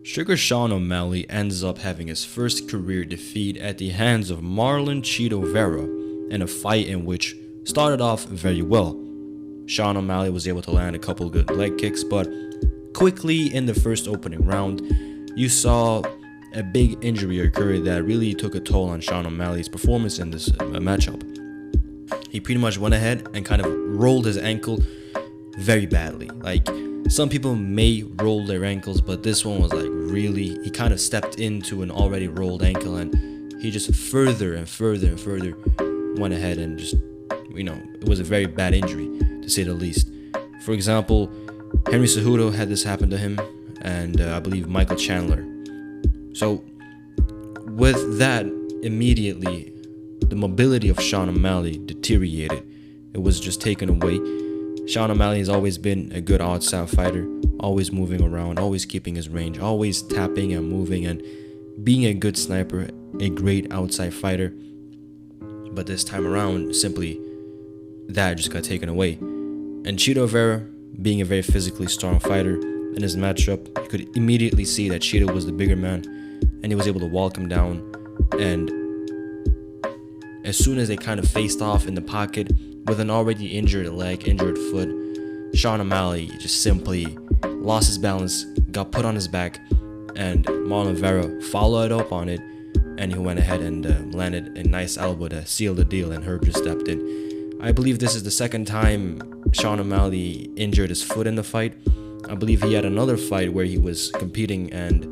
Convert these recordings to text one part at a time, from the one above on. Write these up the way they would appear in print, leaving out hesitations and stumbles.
Sugar Sean O'Malley ends up having his first career defeat at the hands of Marlon Chito Vera in a fight in which started off very well. Sean O'Malley was able to land a couple good leg kicks, but quickly in the first opening round, you saw a big injury occur that really took a toll on Sean O'Malley's performance in this matchup. He pretty much went ahead and kind of rolled his ankle very badly. Like, some people may roll their ankles, but this one was like really, he kind of stepped into an already rolled ankle and he just further and further and further went ahead and just, it was a very bad injury to say the least. For example, Henry Cejudo had this happen to him, and I believe Michael Chandler. So with that, immediately the mobility of Sean O'Malley deteriorated. It was just taken away. Sean O'Malley has always been a good outside fighter, always moving around, always keeping his range, always tapping and moving and being a good sniper, a great outside fighter. But this time around, simply that just got taken away. And Chito Vera, being a very physically strong fighter, in his matchup, you could immediately see that Chito was the bigger man, and he was able to walk him down. And as soon as they kind of faced off in the pocket with an already injured leg, injured foot, Sean O'Malley just simply lost his balance, got put on his back, and Marlon Vera followed up on it, and he went ahead and landed a nice elbow to seal the deal, and Herb just stepped in. I believe this is the second time Sean O'Malley injured his foot in the fight. I believe he had another fight where he was competing, and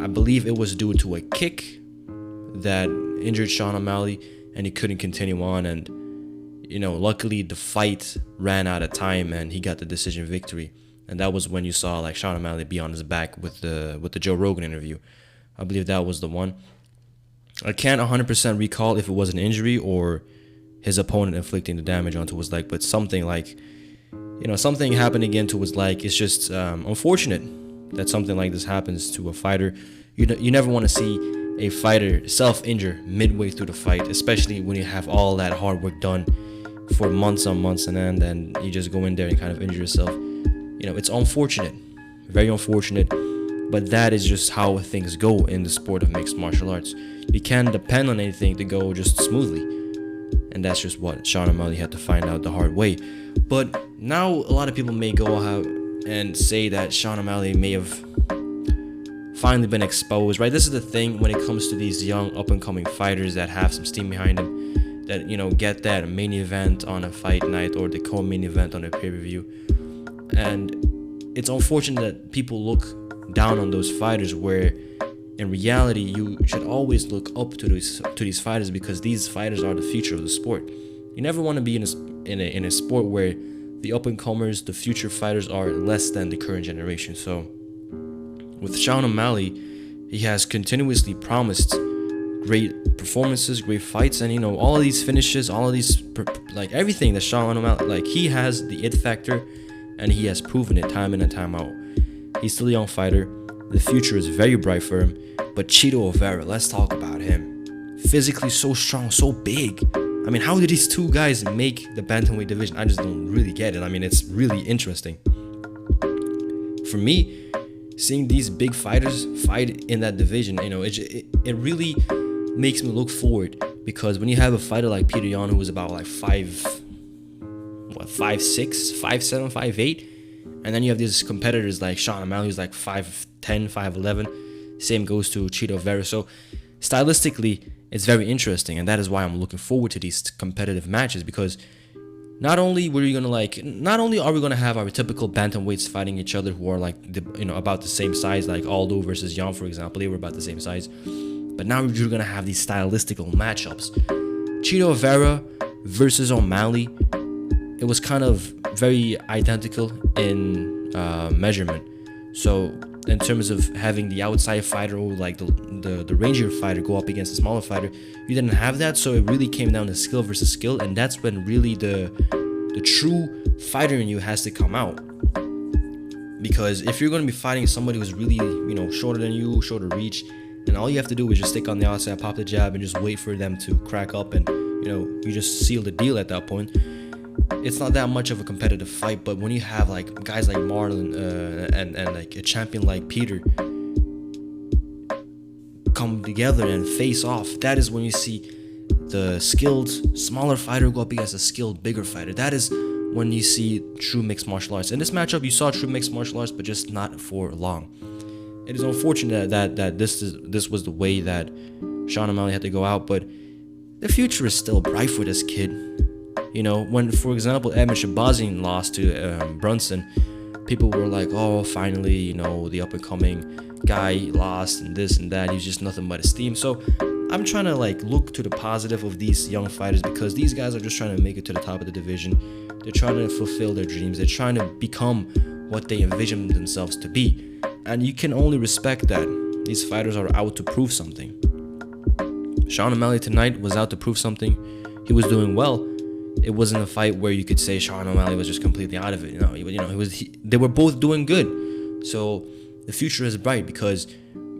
I believe it was due to a kick that injured Sean O'Malley, and he couldn't continue on. And luckily the fight ran out of time, and he got the decision victory. And that was when you saw like Sean O'Malley be on his back with the Joe Rogan interview. I believe that was the one. I can't 100% recall if it was an injury or his opponent inflicting the damage onto his leg, but something like, something happened again to his leg. It's just unfortunate that something like this happens to a fighter. You never want to see a fighter self-injure midway through the fight, especially when you have all that hard work done for months on months and end, and you just go in there and kind of injure yourself. It's unfortunate, very unfortunate, but that is just how things go in the sport of mixed martial arts. You can't depend on anything to go just smoothly, and that's just what Sean O'Malley had to find out the hard way. But now a lot of people may go out and say that Sean O'Malley may have finally been exposed, right? This is the thing when it comes to these young up-and-coming fighters that have some steam behind them, that get that main event on a fight night or the co-main event on a pay-per-view. And it's unfortunate that people look down on those fighters, where in reality you should always look up to these fighters, because these fighters are the future of the sport. You never want to be in a sport where the up-and-comers, the future fighters, are less than the current generation. So with Sean O'Malley, he has continuously promised great performances, great fights, and all of these finishes, all of these everything that Sean O'Malley, he has the it factor, and he has proven it time in and time out. He's still a young fighter. The future is very bright for him. But Chito Vera, let's talk about him. Physically so strong, so big. I mean, how did these two guys make the bantamweight division? I just don't really get it. I mean, it's really interesting. For me, seeing these big fighters fight in that division, it really makes me look forward, because when you have a fighter like Peter Yan, who was about like 5'6", 5'7", 5'8", and then you have these competitors like Sean O'Malley, who's like 5'10", 5'11". Same goes to Chito Vera. So stylistically, it's very interesting, and that is why I'm looking forward to these competitive matches, because not only are we gonna have our typical bantamweights fighting each other who are like about the same size, like Aldo versus Yan, for example, they were about the same size, but now you're gonna have these stylistical matchups. Chito Vera versus O'Malley, it was kind of very identical in measurement. So in terms of having the outside fighter or like the rangier fighter go up against the smaller fighter, you didn't have that. So it really came down to skill versus skill, and that's when really the true fighter in you has to come out. Because if you're going to be fighting somebody who's really shorter than you, shorter reach, and all you have to do is just stick on the outside, pop the jab, and just wait for them to crack up, and you just seal the deal at that point. It's not that much of a competitive fight. But when you have like guys like Marlon and like a champion like Peter, come together and face off, that is when you see the skilled smaller fighter go up against a skilled bigger fighter. That is when you see true mixed martial arts. In this matchup, you saw true mixed martial arts, but just not for long. It is unfortunate that this was the way that Sean O'Malley had to go out, but the future is still bright for this kid. You know, when, for example, Edmund Shabazian lost to Brunson, people were like, oh, finally, you know, the up-and-coming guy lost and this and that. He's just nothing but esteem. So I'm trying to like look to the positive of these young fighters, because these guys are just trying to make it to the top of the division. They're trying to fulfill their dreams. They're trying to become what they envision themselves to be. And you can only respect that. These fighters are out to prove something. Sean O'Malley tonight was out to prove something. He was doing well. It wasn't a fight where you could say Sean O'Malley was just completely out of it. They were both doing good. So the future is bright, because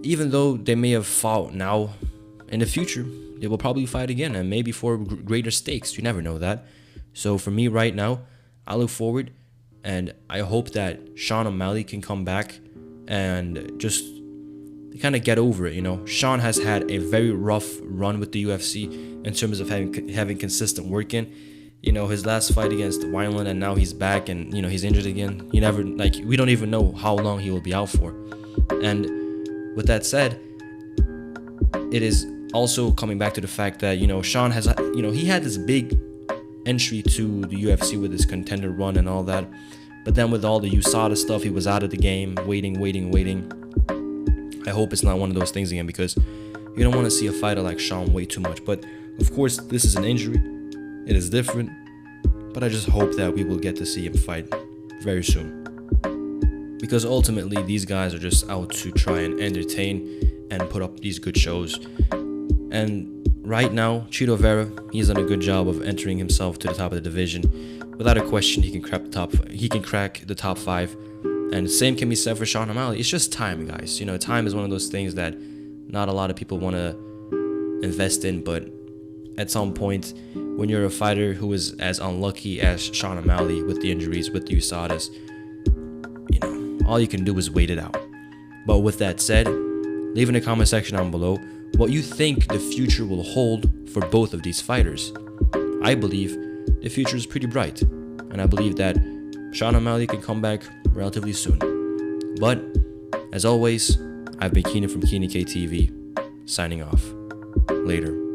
even though they may have fought now, in the future they will probably fight again, and maybe for greater stakes. You never know that. So for me right now, I look forward, and I hope that Sean O'Malley can come back and just kind of get over it. You know, Sean has had a very rough run with the UFC in terms of having consistent work in. You know, his last fight against Wineland, and now he's back, and you know, he's injured again. We don't even know how long he will be out for. And with that said, it is also coming back to the fact that, you know, Sean has, you know, he had this big entry to the UFC with his contender run and all that, but then with all the USADA stuff, he was out of the game, waiting. I hope it's not one of those things again, because you don't want to see a fighter like Sean wait too much. But of course, this is an injury. It is different, but I just hope that we will get to see him fight very soon, because ultimately these guys are just out to try and entertain and put up these good shows. And right now, Chito Vera, he's done a good job of entering himself to the top of the division. Without a question, he can crack the top 5. And the same can be said for Sean O'Malley. It's just time, guys. You know, time is one of those things that not a lot of people want to invest in, but at some point, when you're a fighter who is as unlucky as Sean O'Malley with the injuries, with the USADAs, you know, all you can do is wait it out. But with that said, leave in the comment section down below what you think the future will hold for both of these fighters. I believe the future is pretty bright, and I believe that Sean O'Malley can come back relatively soon. But as always, I've been Keenan from Keenan KTV, signing off. Later.